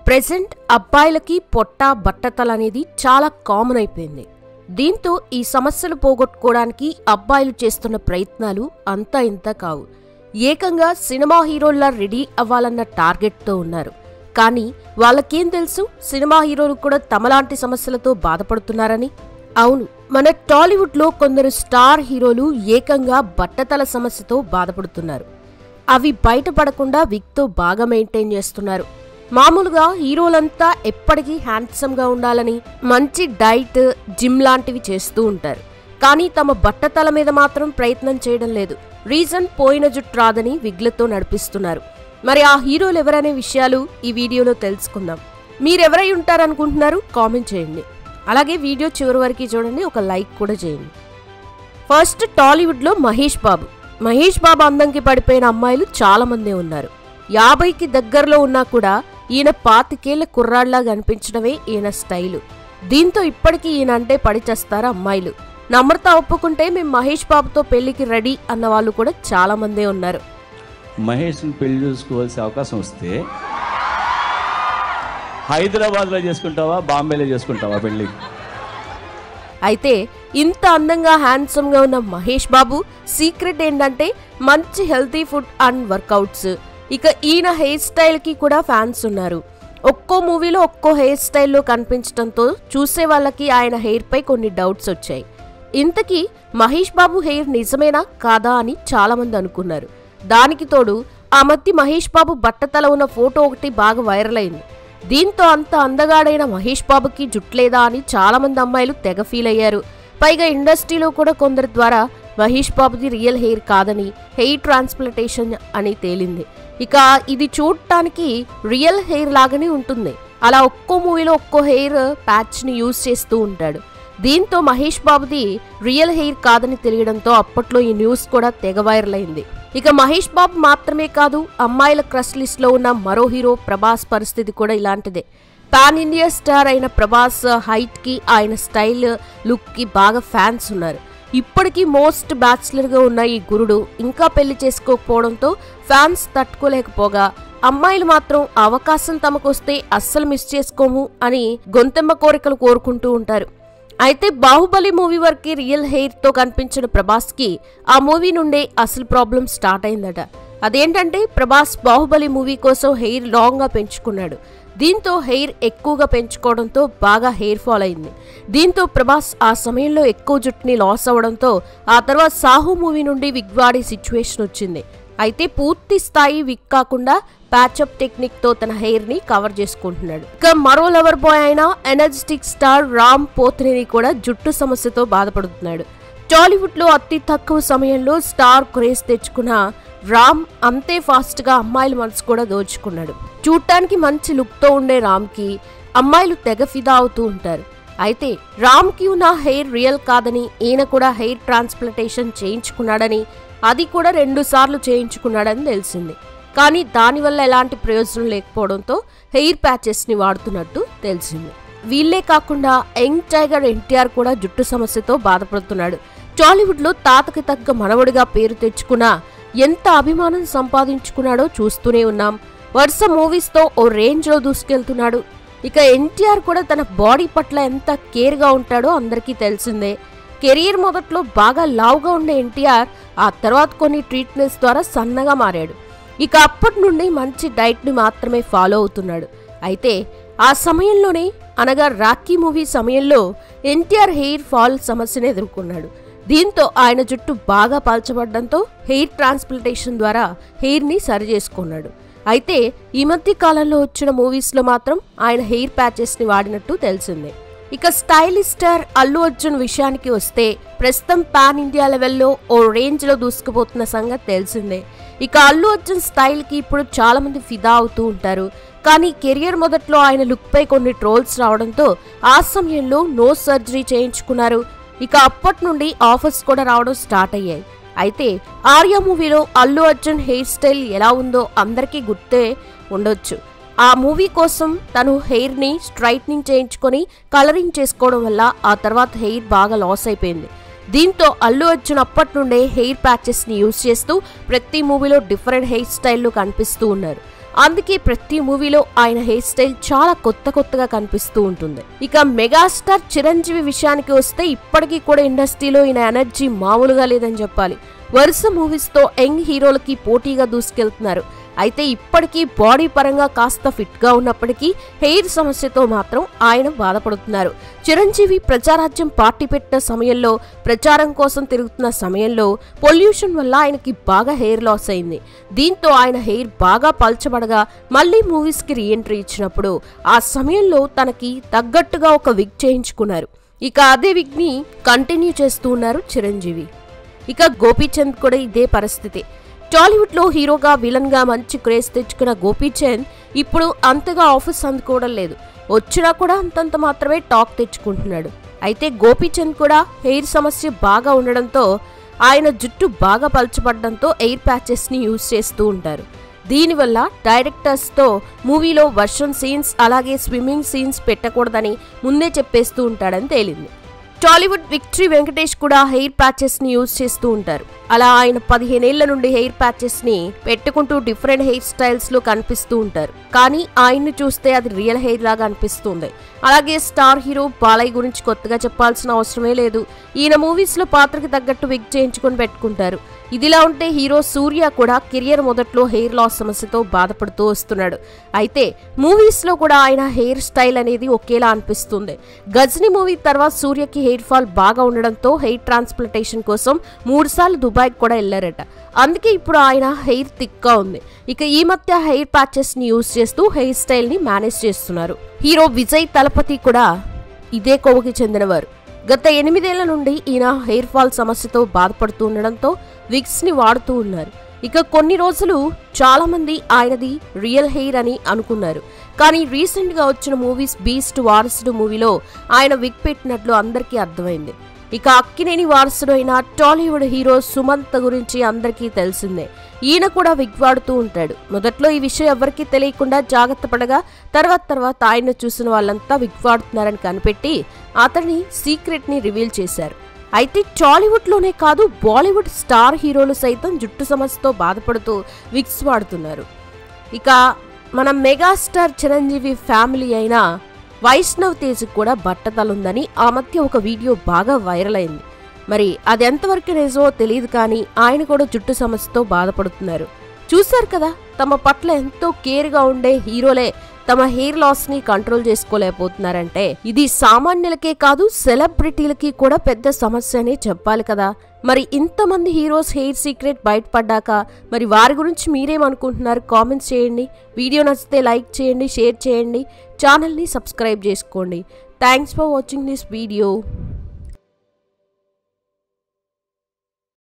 Present అబ్బాయిలకి పొట్ట బట్టతల అనేది చాలా కామన్ అయిపోయింది. దీంతో ఈ సమస్యలు పోగొట్టుకోవడానికి అబ్బాయిలు చేస్తున్న ప్రయత్నాలు అంతా ఇంత కావు. ఏకంగా సినిమా హీరోల్లా రెడీ అవ్వాలన్న టార్గెట్తో ఉన్నారు. కానీ వాళ్ళకేం తెలుసు సినిమా హీరోలు కూడా తమలాంటి సమస్యలతో బాధపడుతున్నారని? అవును, మన టాలీవుడ్లో కొందరు స్టార్ హీరోలు ఏకంగా బట్టతల సమస్యతో బాధపడుతున్నారు. అవి బయటపడకుండా విగ్తో బాగా మెయింటైన్ చేస్తున్నారు. మామూలుగా హీరోలంతా ఎప్పటికీ హ్యాండ్సమ్గా ఉండాలని మంచి డైట్, జిమ్ లాంటివి చేస్తూ ఉంటారు. కానీ తమ బట్టతల మీద మాత్రం ప్రయత్నం చేయడం లేదు. రీజన్ పోయిన జుట్టు రాదని విగ్లతో నడిపిస్తున్నారు. మరి ఆ హీరోలు ఎవరనే విషయాలు ఈ వీడియోలో తెలుసుకుందాం. మీరెవరై ఉంటారనుకుంటున్నారు? కామెంట్ చేయండి. అలాగే వీడియో చివరి వరకు చూడండి, ఒక లైక్ కూడా చేయండి. ఫస్ట్ టాలీవుడ్లో మహేష్ బాబు. మహేష్ బాబు అందంకి పడిపోయిన అమ్మాయిలు చాలా మందే ఉన్నారు. 50కి దగ్గరలో ఉన్నా కూడా ఈయన 25 కుర్రాళ్లాగా అనిపించడమే ఈయన స్టైలు. దీంతో ఇప్పటికీ ఈయన అంటే పడి చేస్తారు అమ్మాయిలు. నమ్రత ఒప్పుకుంటే మేము మహేష్ బాబుతో పెళ్లికి రెడీ అన్న వాళ్ళు కూడా చాలా మందే ఉన్నారు. మహేష్ని పెళ్లి చేసుకోవాల్సిన అవకాశం వస్తే హైదరాబాద్లో చేసుకుంటావా, బాంబేలో చేసుకుంటావా పెళ్లి? అయితే ఇంత అందంగా హ్యాండ్సమ్గా ఉన్న మహేష్ బాబు సీక్రెట్ ఏంటంటే మంచి హెల్తీ ఫుడ్ అండ్ వర్కౌట్స్. ఇక ఈయన హెయిర్ స్టైల్కి కూడా ఫ్యాన్స్ ఉన్నారు. ఒక్కో మూవీలో ఒక్కో హెయిర్ స్టైల్లో కనిపించడంతో చూసే వాళ్ళకి ఆయన హెయిర్పై కొన్ని డౌట్స్ వచ్చాయి. ఇంతకీ మహేష్ బాబు హెయిర్ నిజమేనా కాదా అని చాలామంది అనుకున్నారు. దానికి తోడు ఆ మధ్య మహేష్ బాబు బట్టతల ఉన్న ఫోటో ఒకటి బాగా వైరల్ అయింది. దీంతో అంత అందగాడైన మహేష్ బాబుకి జుట్లేదా అని చాలామంది అమ్మాయిలు తెగ ఫీల్ అయ్యారు. పైగా ఇండస్ట్రీలో కూడా కొందరి ద్వారా మహేష్ బాబుది రియల్ హెయిర్ కాదని, హెయిర్ ట్రాన్స్ప్లాంటేషన్ అని తేలింది. ఇక ఇది చూడటానికి రియల్ హెయిర్ లాగానే ఉంటుంది. అలా ఒక్కో మూవీలో ఒక్కో హెయిర్ ప్యాచ్ని యూజ్ చేస్తూ ఉంటాడు. దీంతో మహేష్ బాబుది రియల్ హెయిర్ కాదని తెలియడంతో అప్పట్లో ఈ న్యూస్ కూడా తెగ వైరల్ అయింది. ఇక మహేష్ బాబు మాత్రమే కాదు, అమ్మాయిల క్రష్ లిస్ట్ లో ఉన్న మరో హీరో ప్రభాస్ పరిస్థితి కూడా ఇలాంటిదే. పాన్ ఇండియా స్టార్ అయిన ప్రభాస్ హైట్ కి, ఆయన స్టైల్, లుక్ కి బాగా ఫ్యాన్స్ ఉన్నారు. ఇప్పటికీ మోస్ట్ బ్యాచులర్ గా ఉన్న ఈ గురుడు ఇంకా పెళ్లి చేసుకోకపోవడంతో ఫ్యాన్స్ తట్టుకోలేకపోగా అమ్మాయిలు మాత్రం అవకాశం తమకొస్తే అస్సలు మిస్ చేసుకోము అని గొంతెమ్మ కోరికలు కోరుకుంటూ ఉంటారు. అయితే బాహుబలి మూవీ వరకు రియల్ హెయిర్ తో కనిపించిన ప్రభాస్ కి ఆ మూవీ నుండే అసలు ప్రాబ్లం స్టార్ట్ అయిందట. అదేంటంటే ప్రభాస్ బాహుబలి మూవీ కోసం హెయిర్ లాంగ్ గా పెంచుకున్నాడు. దీంతో హెయిర్ ఎక్కువగా పెంచుకోవడంతో బాగా హెయిర్ ఫాల్ అయింది. దీంతో ప్రభాస్ ఆ సమయంలో ఎక్కువ జుట్టుని లాస్ అవ్వడంతో ఆ తర్వాత సాహు మూవీ నుండి విగ్ వాడే సిచ్యువేషన్ వచ్చింది. అయితే పూర్తి స్థాయి విగ్ కాకుండా ప్యాచప్ టెక్నిక్ తో తన హెయిర్ ని కవర్ చేసుకుంటున్నాడు. ఇక మరో లవర్ బాయ్ అయిన ఎనర్జెటిక్ స్టార్ రామ్ పోత్రేని కూడా జుట్టు సమస్యతో బాధపడుతున్నాడు. టాలీవుడ్ లో అతి తక్కువ సమయంలో స్టార్ క్రేజ్ తెచ్చుకున్న రామ్ అంతే ఫాస్ట్ గా అమ్మాయిల మనసు కూడా దోచుకున్నాడు. చూడటానికి మంచి లుక్ తో ఉండే రామ్ కి అమ్మాయిలు తెగ ఫిదా అవుతూ ఉంటారు. అయితే రామ్ కి ఉన్న హెయిర్ రియల్ కాదని, ఈయన కూడా హెయిర్ ట్రాన్స్ప్లాంటేషన్ చేయించుకున్నాడని, అది కూడా 2 సార్లు చేయించుకున్నాడని తెలిసింది. కానీ దానివల్ల ఎలాంటి ప్రయోజనం లేకపోవడంతో హెయిర్ ప్యాచెస్ ని వాడుతున్నట్టు తెలిసింది. వీళ్లే కాకుండా యంగ్ టైగర్ ఎన్టీఆర్ కూడా జుట్టు సమస్యతో బాధపడుతున్నాడు. టాలీవుడ్ లో తాతకి తగ్గ మనవడిగా పేరు తెచ్చుకున్న ఎంత అభిమానం సంపాదించుకున్నాడో చూస్తూనే ఉన్నాం. వరుస మూవీస్ తో ఓ రేంజ్ లో దూసుకెళ్తున్నాడు. ఇక ఎన్టీఆర్ కూడా తన బాడీ పట్ల ఎంత కేర్ గా ఉంటాడో అందరికీ తెలిసిందే. కెరీర్ మొదట్లో బాగా లావుగా ఉండే ఎన్టీఆర్ ఆ తర్వాత కొన్ని ట్రీట్మెంట్స్ ద్వారా సన్నగా మారాడు. ఇక అప్పటి నుండి మంచి డైట్ ని మాత్రమే ఫాలో అవుతున్నాడు. అయితే ఆ సమయంలోనే, అనగా రాఖీ మూవీ సమయంలో ఎన్టీఆర్ హెయిర్ ఫాల్ సమస్యను ఎదుర్కొన్నాడు. దీంతో ఆయన జుట్టు బాగా పల్చబడ్డంతో హెయిర్ ట్రాన్స్ప్లాంటేషన్ ద్వారా హెయిర్ ని సరి చేసుకున్నాడు. అయితే ఈ మధ్య కాలంలో వచ్చిన మూవీస్ లో మాత్రం ఆయన హెయిర్ ప్యాచెస్ ని వాడినట్టు తెలిసిందే. ఇక స్టైలిష్ స్టార్ అల్లు అర్జున్ విషయానికి వస్తే ప్రస్తుతం పాన్ ఇండియా లెవెల్లో ఓ రేంజ్ లో దూసుకుపోతున్న సంగతి తెలిసిందే. ఇక అల్లు అర్జున్ స్టైల్ కి ఇప్పుడు చాలా మంది ఫిదా అవుతూ ఉంటారు. కానీ కెరియర్ మొదట్లో ఆయన లుక్ పై కొన్ని ట్రోల్స్ రావడంతో ఆ సమయంలో నోస్ సర్జరీ చేయించుకున్నారు. ఇక అప్పటి నుండి ఆఫర్స్ కూడా రావడం స్టార్ట్ అయ్యాయి. అయితే ఆర్య మూవీలో అల్లు అర్జున్ హెయిర్ స్టైల్ ఎలా ఉందో అందరికీ గుర్తే ఉండొచ్చు. ఆ మూవీ కోసం తను హెయిర్ ని స్ట్రైట్నింగ్ చేయించుకొని కలరింగ్ చేసుకోవడం వల్ల ఆ తర్వాత హెయిర్ బాగా లాస్ అయిపోయింది. దీంతో అల్లు అర్జున్ అప్పటి నుండే హెయిర్ ప్యాచెస్ ని యూజ్ చేస్తూ ప్రతి మూవీలో డిఫరెంట్ హెయిర్ స్టైల్లో కనిపిస్తూ ఉన్నారు. అందుకే ప్రతి మూవీలో ఆయన హెయిర్ స్టైల్ చాలా కొత్తగా కనిపిస్తూ ఉంటుంది. ఇక మెగాస్టార్ చిరంజీవి విషయానికి వస్తే ఇప్పటికీ కూడా ఇండస్ట్రీలో ఈయన ఎనర్జీ మామూలుగా లేదని చెప్పాలి. వరుస మూవీస్ తో యంగ్ హీరోలకి పోటీగా దూసుకెళ్తున్నారు. అయితే ఇప్పటికీ బాడీ పరంగా కాస్త ఫిట్ గా ఉన్నప్పటికీ హెయిర్ సమస్యతో మాత్రం ఆయన బాధపడుతున్నారు. చిరంజీవి ప్రజారాజ్యం పార్టీ పెట్టిన సమయంలో, ప్రచారం కోసం తిరుగుతున్న సమయంలో పొల్యూషన్ వల్ల ఆయనకి బాగా హెయిర్ లాస్ అయింది. దీంతో ఆయన హెయిర్ బాగా పల్చబడగా మళ్లీ మూవీస్ కి రీఎంట్రీ ఇచ్చినప్పుడు ఆ సమయంలో తనకి తగ్గట్టుగా ఒక విగ్ చేయించుకున్నారు. ఇక అదే విగ్ ని కంటిన్యూ చేస్తూ ఉన్నారు చిరంజీవి. ఇక గోపీచంద్ కూడా ఇదే పరిస్థితి. టాలీవుడ్ లో హీరోగా విలన్ గా మంచి క్రేజ్ తెచ్చుకున్న గోపీచంద్ ఇప్పుడు అంతగా ఆఫీస్ అందుకోవడం లేదు. వచ్చినా కూడా అంతంత మాత్రమే టాక్ తెచ్చుకుంటున్నాడు. అయితే గోపీచంద్ కూడా హెయిర్ సమస్య బాగా ఉండడంతో ఆయన జుట్టు బాగా పల్చబడడంతో ఎయిర్ ప్యాచెస్ ని యూజ్ చేస్తూ ఉంటారు. దీనివల్ల డైరెక్టర్స్ తో మూవీలో వర్షం సీన్స్ అలాగే స్విమ్మింగ్ సీన్స్ పెట్టకూడదని ముందే చెప్పేస్తూ ఉంటాడని తేలింది. టాలీవుడ్ విక్టరీ వెంకటేష్ కూడా హెయిర్ ప్యాచెస్ ని యూజ్ చేస్తూ ఉంటారు. అలా ఆయన 15 ఏళ్ల నుండి హెయిర్ ప్యాచెస్ ని పెట్టుకుంటూ డిఫరెంట్ హెయిర్ స్టైల్స్ లో కనిపిస్తూ ఉంటారు. కానీ ఆయన్ని చూస్తే అది రియల్ హెయిర్ లాగా అనిపిస్తుంది. అలాగే స్టార్ హీరో బాలయ్య గురించి కొత్తగా చెప్పాల్సిన అవసరమే లేదు. ఈయన మూవీస్ లో పాత్రకి తగ్గట్టు విగ్ చేయించుకొని పెట్టుకుంటారు. ఇదిలా ఉంటే హీరో సూర్య కూడా కెరియర్ మొదట్లో హెయిర్ లాస్ సమస్యతో బాధపడుతూ వస్తున్నాడు. అయితే మూవీస్ లో కూడా ఆయన హెయిర్ స్టైల్ అనేది ఒకేలా అనిపిస్తుంది. గజనీ మూవీ తర్వాత సూర్యకి హెయిర్ ఫాల్ బాగా ఉండడంతో హెయిర్ ట్రాన్స్ప్లాంటేషన్ కోసం 3 సార్లు దుబాయ్ కూడా వెళ్లారట. అందుకే ఇప్పుడు ఆయన హెయిర్ థిక్ గా ఉంది. ఇక ఈ మధ్య హెయిర్ ప్యాచెస్ ని యూజ్ చేస్తూ హెయిర్ స్టైల్ ని మేనేజ్ చేస్తున్నారు. హీరో విజయ్ తలపతి కూడా ఇదే కోవకి చెందినవారు. గత 8 ఏళ్ల నుండి ఈయన హెయిర్ ఫాల్ సమస్యతో బాధపడుతూ ఉండడంతో విగ్స్ ని వాడుతూ ఉన్నారు. ఇక కొన్ని రోజులు చాలా మంది ఆయనది రియల్ హెయిర్ అని అనుకున్నారు. కానీ రీసెంట్ గా వచ్చిన మూవీస్ బీస్ట్ వారసుడు మూవీలో ఆయన విగ్ పెట్టినట్లు అందరికీ అర్థమైంది. ఇక అక్కినేని వారసుడు అయిన టాలీవుడ్ హీరో సుమంత్ గురించి అందరికీ తెలిసిందే. ఈయన కూడా విగ్ వాడుతూ ఉంటాడు. మొదట్లో ఈ విషయం ఎవరికీ తెలియకుండా జాగ్రత్త పడగా తర్వాత ఆయన చూసిన వాళ్ళంతా విగ్ వాడుతున్నారని కనిపెట్టి అతని సీక్రెట్ ని రివీల్ చేశారు. అయితే టాలీవుడ్ లోనే కాదు బాలీవుడ్ స్టార్ హీరోలు సైతం జుట్టు సమస్యతో బాధపడుతూ విగ్స్ వాడుతున్నారు. ఇక మన మెగాస్టార్ చిరంజీవి ఫ్యామిలీ అయిన వైష్ణవ్ తేజ్ కూడా బట్టతలుందని ఆ మధ్య ఒక వీడియో బాగా వైరల్ అయింది. మరి అది ఎంతవరకు నిజమో తెలియదు కానీ ఆయన కూడా జుట్టు సమస్యతో బాధపడుతున్నారు. చూశారు కదా, తమ పట్ల ఎంతో కేర్ గా ఉండే హీరోలే తమ హెయిర్ లాస్ ని కంట్రోల్ చేసుకోలేకపోతున్నారంటే ఇది సామాన్యులకే కాదు సెలబ్రిటీలకి కూడా పెద్ద సమస్య అని చెప్పాలి కదా. మరి ఇంతమంది హీరోస్ హెయిర్ సీక్రెట్ బయటపడ్డాక మరి వారి గురించి మీరేమనుకుంటున్నారు? కామెంట్స్ చేయండి. వీడియో నచ్చితే లైక్ చేయండి, షేర్ చేయండి, ఛానల్ని సబ్స్క్రైబ్ చేసుకోండి. Thanks for watching this video.